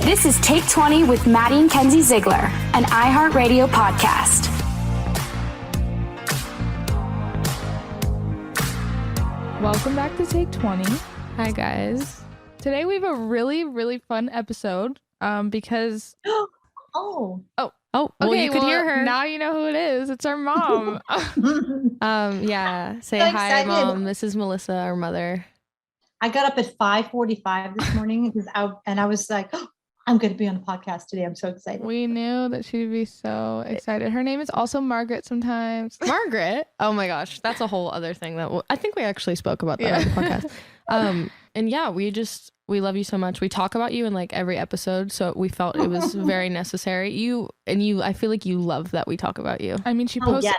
This is Take 20 with Maddie and Kenzie Ziegler, an iHeartRadio podcast. Welcome back to Take 20. Hi, guys. Today we have a really, really fun episode because... Well, okay, you could hear her. Now you know who it is. It's our mom. Yeah. Say So hi, excited. Mom. This is Melissa, our mother. I got up at 5:45 this morning because I was like, oh, I'm going to be on the podcast today. I'm so excited. We knew that she'd be so excited. Her name is also Margaret sometimes. Margaret? Oh my gosh. That's a whole other thing that I think we actually spoke about that on the podcast. And yeah, we love you so much. We talk about you in like every episode, so we felt it was very necessary. I feel like you love that we talk about you. I mean, she Oh, posted.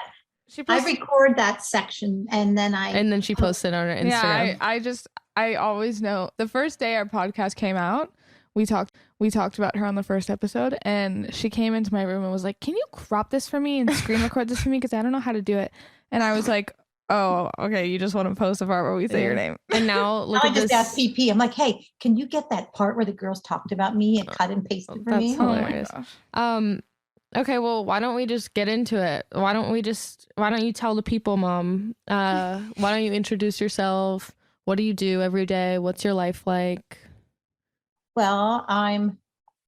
yes. I record that section and then she posted on her Instagram. Yeah, I always know. The first day our podcast came out, we talked about her on the first episode, and she came into my room and was like, "Can you crop this for me and screen record this for me? Because I don't know how to do it." And I was like, "Oh, okay. You just want to post the part where we say your name." And now look I at just this. asked PP. I'm like, hey, can you get that part where the girls talked about me and cut and paste it for me? That's hilarious. Okay, well, why don't we just get into it? Why don't you tell the people, Mom? Why don't you introduce yourself? What do you do every day? What's your life like? Well, I'm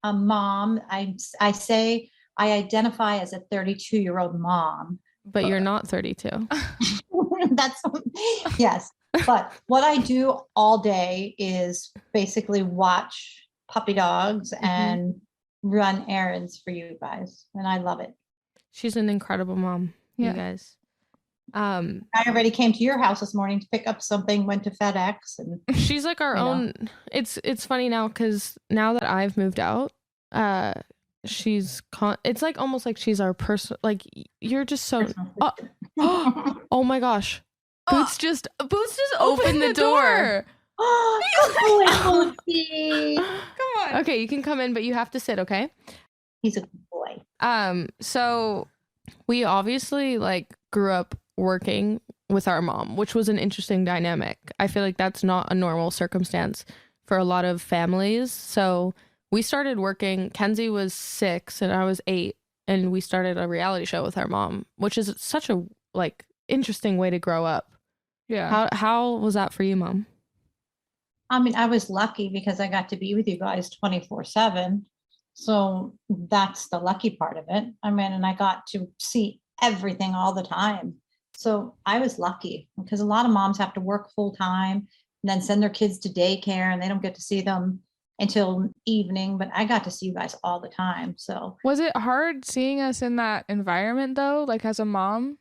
a mom. I say I identify as a 32-year-old mom. But you're not 32. That's yes. But what I do all day is basically watch puppy dogs and run errands for you guys. And I love it. She's an incredible mom, you guys. I already came to your house this morning to pick up something, went to FedEx, and she's like our own. It's funny now because now that I've moved out, it's like almost like she's our person. Like you're just so. Oh my gosh! Boots just opened the door. Oh, Sophie. Come on. Okay, you can come in, but you have to sit. Okay. He's a good boy. So we obviously like grew up working with our mom, which was an interesting dynamic. I feel like that's not a normal circumstance for a lot of families. So we started working. Kenzie was 6 and I was 8, and we started a reality show with our mom, which is such a like interesting way to grow up. Yeah. How was that for you, Mom? I mean, I was lucky because I got to be with you guys 24/7. So that's the lucky part of it. I mean, and I got to see everything all the time. So I was lucky because a lot of moms have to work full time and then send their kids to daycare and they don't get to see them until evening. But I got to see you guys all the time. So Was it hard seeing us in that environment though? Like as a mom?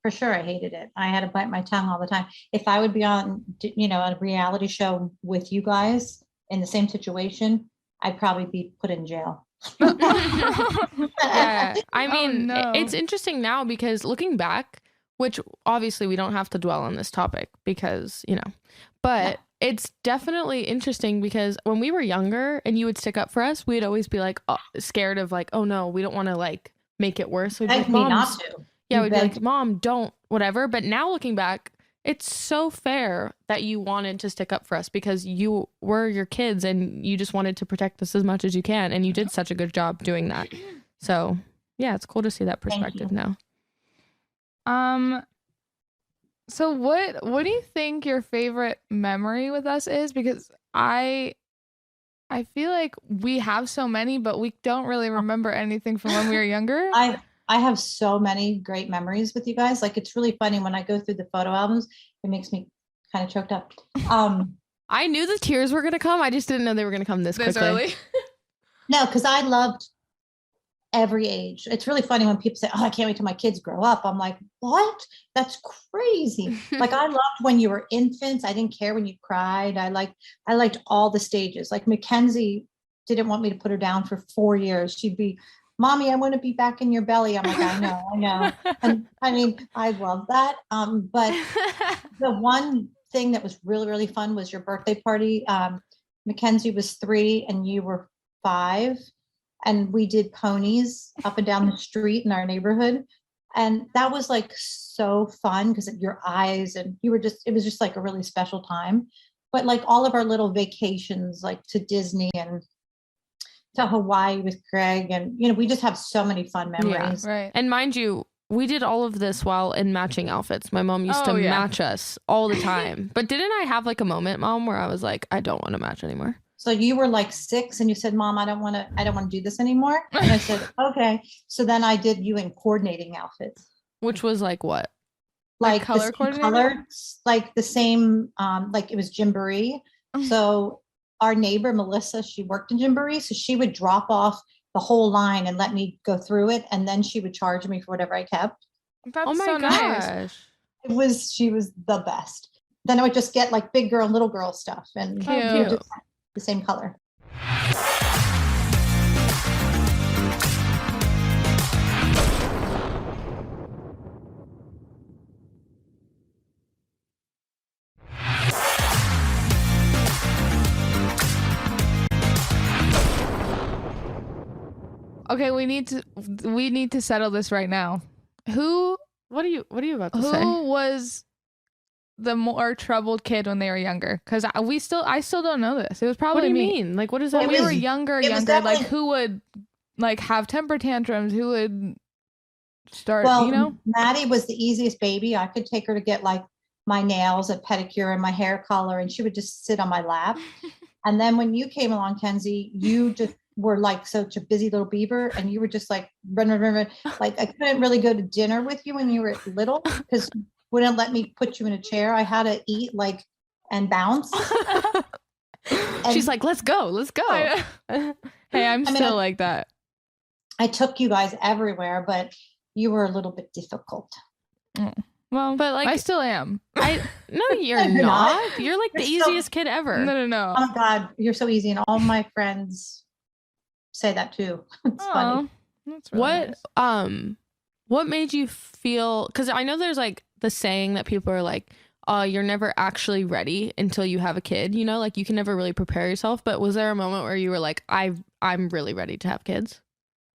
for sure, I hated it. I had to bite my tongue all the time. If I would be on, a reality show with you guys in the same situation, I'd probably be put in jail. Yeah, I mean, no. It's interesting now because looking back, which obviously we don't have to dwell on this topic because, but it's definitely interesting because when we were younger and you would stick up for us, we'd always be like scared of like, oh no, we don't want to like make it worse. We'd be like, Beg me not to. Yeah, You we'd be begged like, Mom, don't, whatever. But now looking back, it's so fair that you wanted to stick up for us because you were your kids and you just wanted to protect us as much as you can. And you did such a good job doing that. So yeah, it's cool to see that perspective now. So what do you think your favorite memory with us is? Because I feel like we have so many, but we don't really remember anything from when we were younger. I have so many great memories with you guys. Like, it's really funny when I go through the photo albums, it makes me kind of choked up. I knew the tears were going to come. I just didn't know they were going to come this quickly. Early. No, because I loved every age. It's really funny when people say, oh, I can't wait till my kids grow up. I'm like, what? That's crazy. Like, I loved when you were infants. I didn't care when you cried. I liked all the stages. Like, Mackenzie didn't want me to put her down for 4 years. She'd be, Mommy, I want to be back in your belly. I'm like, I know. And I mean, I love that. But the one thing that was really, really fun was your birthday party. Mackenzie was 3 and you were 5. And we did ponies up and down the street in our neighborhood. And that was like so fun because of your eyes, and it was just like a really special time. But like all of our little vacations, like to Disney and to Hawaii with Greg, and we just have so many fun memories. Yeah, right. And mind you, we did all of this while in matching outfits. My mom used to match us all the time. But didn't I have like a moment, Mom, where I was like, I don't want to match anymore? So you were like 6 and you said, Mom, I don't want to do this anymore. And I said, okay. So then I did you in coordinating outfits. Which was like what? Like color coordinating? Colors, like the same, like it was Gymboree. So our neighbor, Melissa, she worked in Gymboree. So she would drop off the whole line and let me go through it. And then she would charge me for whatever I kept. That's oh my so gosh. nice. She was the best. Then I would just get like big girl, little girl stuff and Cute. the same color. Okay, we need to settle this right now. What are you about to say? Who was the more troubled kid when they were younger? Because I still don't know this. It was probably What do you me. mean? Like, what is that? When we were younger, like definitely- who would like have temper tantrums? Who would start? Well, Maddie was the easiest baby. I could take her to get like my nails, a pedicure, and my hair color, and she would just sit on my lap. And then when you came along, Kenzie, you just were like such a busy little beaver, and you were just like run. Like I couldn't really go to dinner with you when you were little because you wouldn't let me put you in a chair. I had to eat like and bounce. She's like, let's go. Hey, I'm still like that. I took you guys everywhere, but you were a little bit difficult. Well, but like I still am. No, you're You're not. not. You're like the You're so- easiest kid ever. No. Oh God, you're so easy, and all my friends say that too. It's funny. That's really nice. What made you feel, because I know there's like the saying that people are like, you're never actually ready until you have a kid, like you can never really prepare yourself. But was there a moment where you were like, I'm really ready to have kids?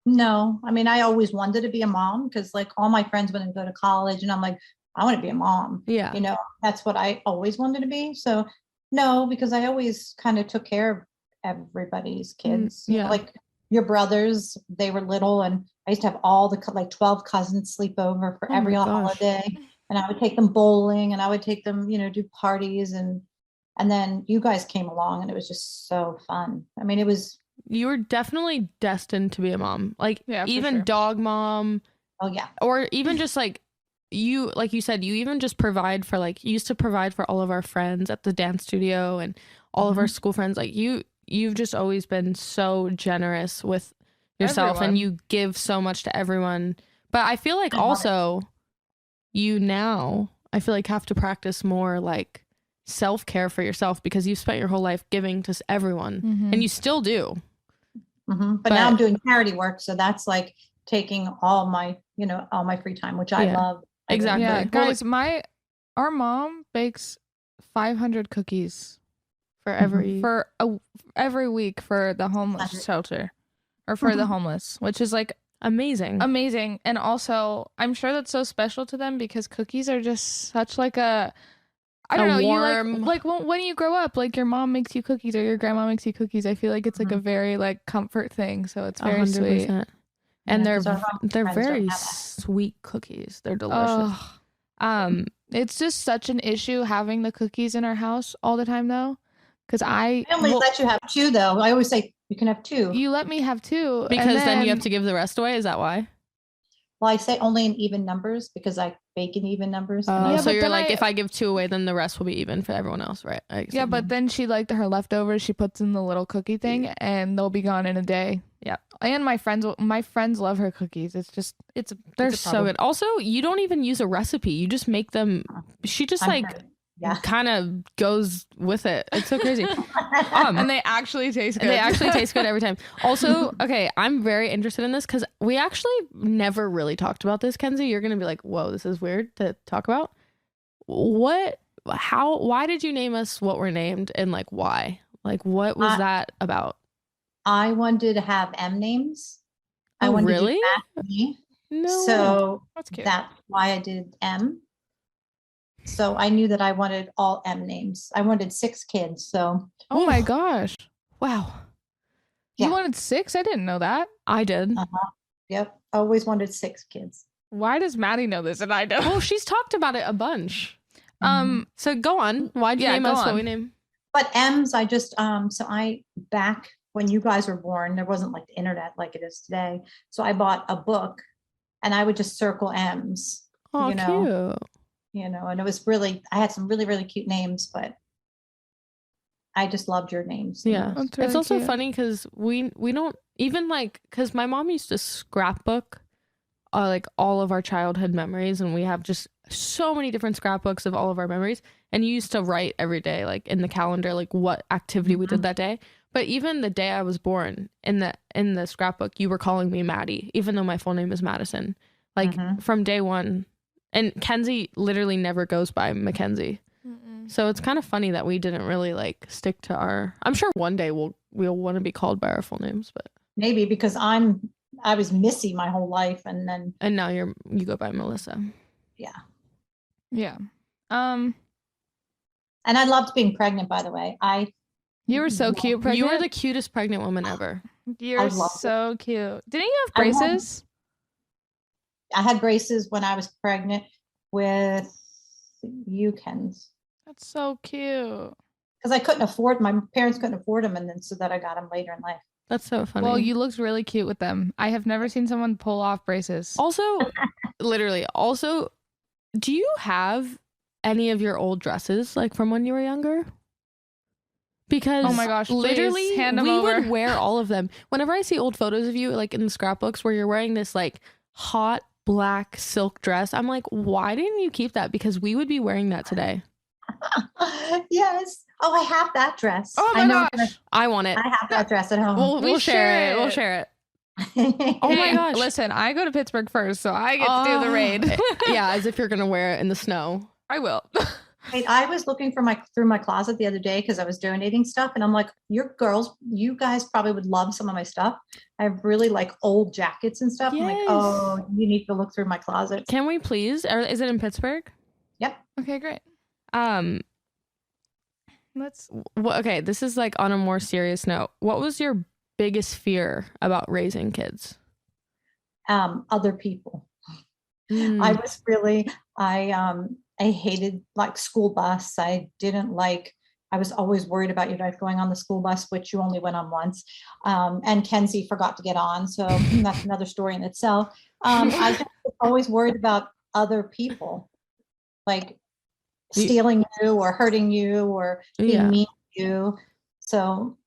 No, I mean, I always wanted to be a mom because like all my friends went and go to college, and I'm like, I want to be a mom. Yeah. That's what I always wanted to be. So no, because I always kind of took care of everybody's kids. yeah. Like your brothers, they were little, and I used to have all the like 12 cousins sleep over for Oh every my gosh. holiday, and I would take them bowling, and I would take them, do parties, and then you guys came along, and it was just so fun. I mean, it was. You were definitely destined to be a mom, like even sure. dog mom. Oh yeah. Or even just like you said, you even just provide for like, you used to provide for all of our friends at the dance studio and all of our school friends. Like you've just always been so generous with yourself and you give so much to everyone. But I feel like also you now, I feel like have to practice more like self-care for yourself because you've spent your whole life giving to everyone and you still do. But now I'm doing charity work. So that's like taking all my free time, which I love. Exactly. Yeah, guys, our mom bakes 500 cookies For every week for the homeless shelter or for the homeless, which is like amazing. And also I'm sure that's so special to them because cookies are just such like I don't know, warm... you like when you grow up, like your mom makes you cookies or your grandma makes you cookies. I feel like it's like a very like comfort thing. So it's very 100%. Sweet. And they're very sweet cookies. They're delicious. It's just such an issue having the cookies in our house all the time though. Because I only let you have 2 though. I always say you can have 2. You let me have 2. Because then you have to give the rest away. Is that why? Well, I say only in even numbers because I bake in even numbers. So you're like, if I give 2 away, then the rest will be even for everyone else, right? Yeah, but then she like her leftovers, she puts in the little cookie thing and they'll be gone in a day. Yeah. And my friends love her cookies. They're so good. Also, you don't even use a recipe. You just make them. She just kind of goes with it. It's so crazy. And they actually taste good. They actually taste good every time. Also, okay, I'm very interested in this because we actually never really talked about this, Kenzie. You're going to be like, whoa, this is weird to talk about. Why did you name us what we're named and like why? Like what was that about? I wanted to have M names. Oh, I wanted really? to do me. No. So that's cute. That's why I did M. So I knew that I wanted all M names. I wanted 6 kids. So oh my gosh. Wow. You Yeah. wanted 6? I didn't know that. I did. Yep. Always wanted 6 kids. Why does Maddie know this and I don't? Well, she's talked about it a bunch. So go on. Why'd you Yeah, name go us what on. we name? But M's, I just, back when you guys were born, there wasn't like the internet like it is today. So I bought a book and I would just circle M's, Oh, cute. And it was really, I had some really, really cute names, but I just loved your names. Yeah. That's It's really also cute. funny because we don't even like, because my mom used to scrapbook like all of our childhood memories, and we have just so many different scrapbooks of all of our memories, and you used to write every day like in the calendar like what activity we did that day. But even the day I was born, in the scrapbook you were calling me Maddie, even though my full name is Madison, like from day one. And Kenzie literally never goes by Mackenzie. So it's kind of funny that we didn't really like stick to our, I'm sure one day we'll want to be called by our full names, but Maybe because I was Missy my whole life, and now you go by Melissa. Yeah. and I loved being pregnant, by the way. You were so cute, pregnant. You were the cutest pregnant woman ever. You're loved so cute. Didn't you have I loved- braces? I had braces when I was pregnant with you, Ken's, That's so cute. because my parents couldn't afford them, and then so that I got them later in life. That's so funny. Well, you looked really cute with them. I have never seen someone pull off braces. also, also, do you have any of your old dresses like from when you were younger? Because Oh my gosh, please, literally hand them we over. would wear all of them. Whenever I see old photos of you like in the scrapbooks where you're wearing this like hot black silk dress, I'm like, why didn't you keep that? Because we would be wearing that today. Yes. Oh, I have that dress. Oh my I know. gosh. I want it. I have that dress at home. We'll share it. We'll share it. Oh my Hey, gosh. Listen, I go to Pittsburgh first, so I get to do the raid. Yeah, as if you're gonna wear it in the snow. I will. Wait, I was looking through my closet the other day because I was donating stuff, and I'm like, you guys probably would love some of my stuff. I have really like old jackets and stuff. I'm like, Yes. oh, you need to look through my closet. Can we please? Or is it in Pittsburgh? Yep. Okay, great. Let's. Okay, this is like on a more serious note. What was your biggest fear about raising kids? Other people. I was really, I hated like school bus. I was always worried about your life going on the school bus, which you only went on once. And Kenzie forgot to get on. So that's another story in itself. I just was always worried about other people, like stealing you or hurting you or being mean to you. So.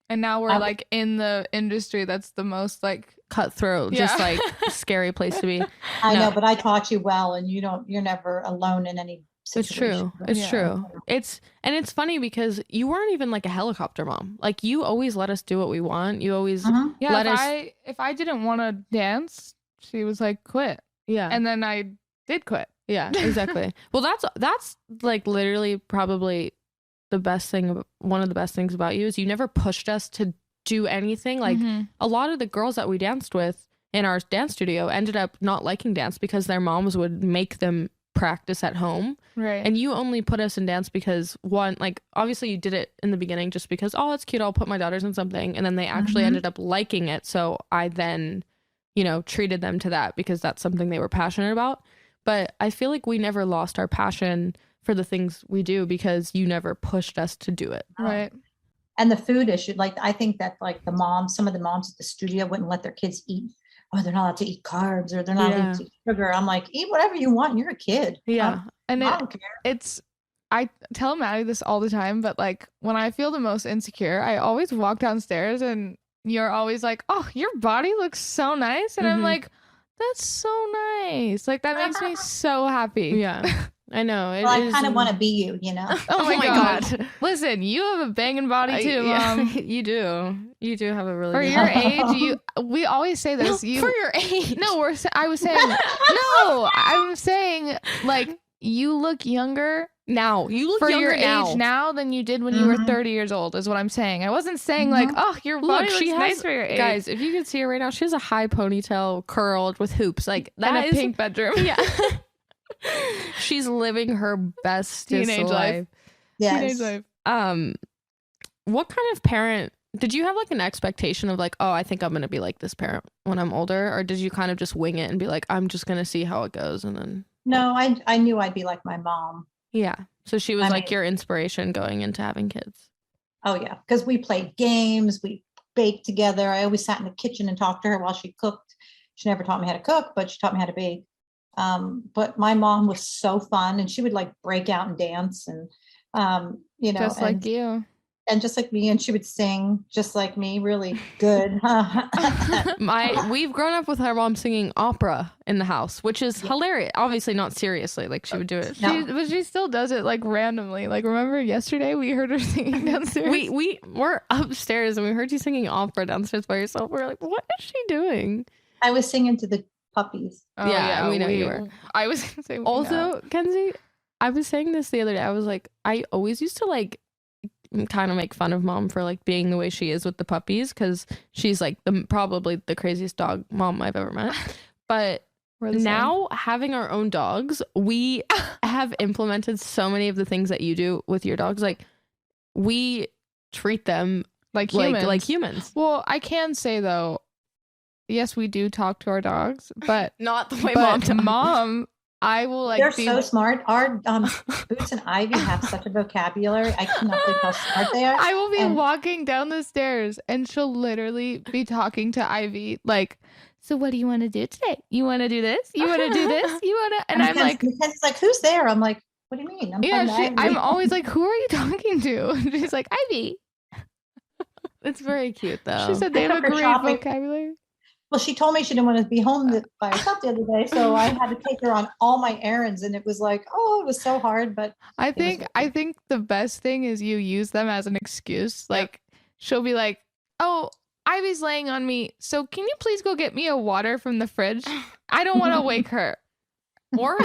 And now we're like in the industry that's the most like cutthroat, just like scary place to be. I know, but I taught you well, and you're never alone in any situation. It's true. It's funny because you weren't even like a helicopter mom. Like you always let us do what we want. You always let us. If I didn't want to dance, she was like, quit. Yeah. And then I did quit. Yeah, exactly. Well, that's like literally probably the best thing. One of the best things about you is you never pushed us to do anything. Like a lot of the girls that we danced with in our dance studio ended up not liking dance because their moms would make them practice at home. Right. And you only put us in dance because one, like obviously you did it in the beginning just because, oh, it's cute, I'll put my daughters in something. And then they actually ended up liking it. So I then, treated them to that because that's something they were passionate about. But I feel like we never lost our passion for the things we do because you never pushed us to do it. Right. And the food issue, like I think that like some of the moms at the studio wouldn't let their kids eat. Oh, they're not allowed to eat carbs or they're not allowed to eat sugar. I'm like, eat whatever you want. You're a kid. Yeah. And I don't care. I tell Maddie this all the time, but like when I feel the most insecure, I always walk downstairs and you're always like, oh, your body looks so nice. And I'm like, that's so nice. Like that makes me so happy. Yeah. I know. Well, I kind of want to be you, Oh my God. Listen, you have a banging body too, Mom. You do. You do have a really For good your body. age, we always say this. For your age. No, I'm saying like you look younger now. You look for younger your now. age now than you did when you were 30 years old is what I'm saying. I wasn't saying like, oh, your body looks nice for your age. Guys, if you could see her right now, she has a high ponytail curled with hoops. Like that in a is pink bedroom. Yeah. She's living her best Teenage life. Yes. Teenage life. What kind of parent Did you have like an expectation of like, oh, I think I'm going to be like this parent when I'm older? Or did you kind of just wing it and be like, I'm just going to see how it goes? And then. No, I knew I'd be like my mom. Yeah. So she was I like mean- your inspiration going into having kids. Oh yeah, because we played games, we baked together. I always sat in the kitchen and talked to her while she cooked. She never taught me how to cook, but she taught me how to bake. But my mom was so fun, and she would like break out and dance, and Just like you. and just like me, and she would sing just like me, really good. We've grown up with our mom singing opera in the house, which is hilarious. Obviously not seriously, like she would do it. No. But she still does it like randomly. Like remember yesterday we heard her singing downstairs. We're upstairs and we heard you singing opera downstairs by yourself. We're like, what is she doing? I was singing to the puppies. Oh, yeah, we know you were. I was gonna say Also, Kenzie, I was saying this the other day. I was like, I always used to like kind of make fun of mom for like being the way she is with the puppies because she's like probably the craziest dog mom I've ever met. But now having our own dogs, we have implemented so many of the things that you do with your dogs. Like we treat them like humans. Like humans. Well, I can say though, yes, we do talk to our dogs, but not the way mom. I will like. They're so smart. Our Boots and Ivy have such a vocabulary. I cannot believe how smart they are. I will be walking down the stairs, and she'll literally be talking to Ivy like, "So what do you want to do today? You want to do this? You want to do this? You want to?" And I'm like, Mackenzie's like, "Who's there?" I'm like, "What do you mean?" I'm always like, "Who are you talking to?" And she's like, "Ivy." It's very cute though. She said they have a great vocabulary. Well, she told me she didn't want to be home by herself the other day, so I had to take her on all my errands, and it was like, oh, it was so hard. But I think the best thing is you use them as an excuse. Like she'll be like, "Oh, Ivy's laying on me, so can you please go get me a water from the fridge? I don't want to wake her." Or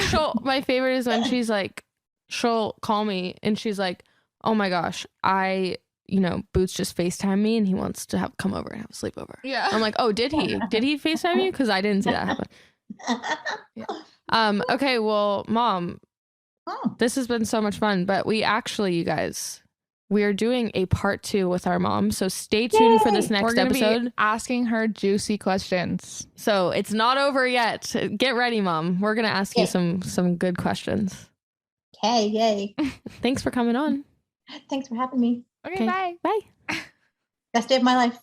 my favorite is when she's like, she'll call me and she's like, "Oh my gosh, Boots just FaceTime me and he wants to come over and have a sleepover." Yeah. I'm like, "Oh, did he? Did he FaceTime you? Because I didn't see that happen." Yeah. Okay, well, Mom, this has been so much fun, but we actually, you guys, we are doing a part 2 with our mom. So stay tuned for this next episode. Be asking her juicy questions. So it's not over yet. Get ready, Mom. We're gonna ask you some good questions. Okay, yay. Thanks for coming on. Thanks for having me. Okay, bye. Bye. Best day of my life.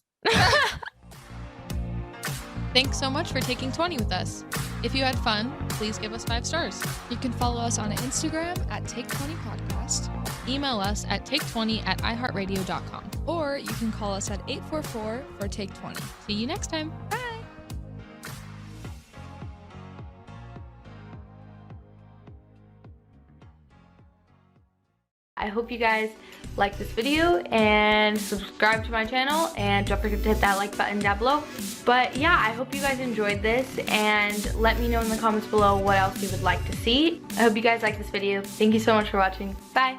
Thanks so much for taking 20 with us. If you had fun, please give us 5 stars. You can follow us on Instagram at Take20Podcast. Email us at take20@iheartradio.com. Or you can call us at 844-4TAKE20. See you next time. Bye. I hope you guys like this video and subscribe to my channel, and don't forget to hit that like button down below. But yeah, I hope you guys enjoyed this, and let me know in the comments below what else you would like to see. I hope you guys like this video. Thank you so much for watching. Bye.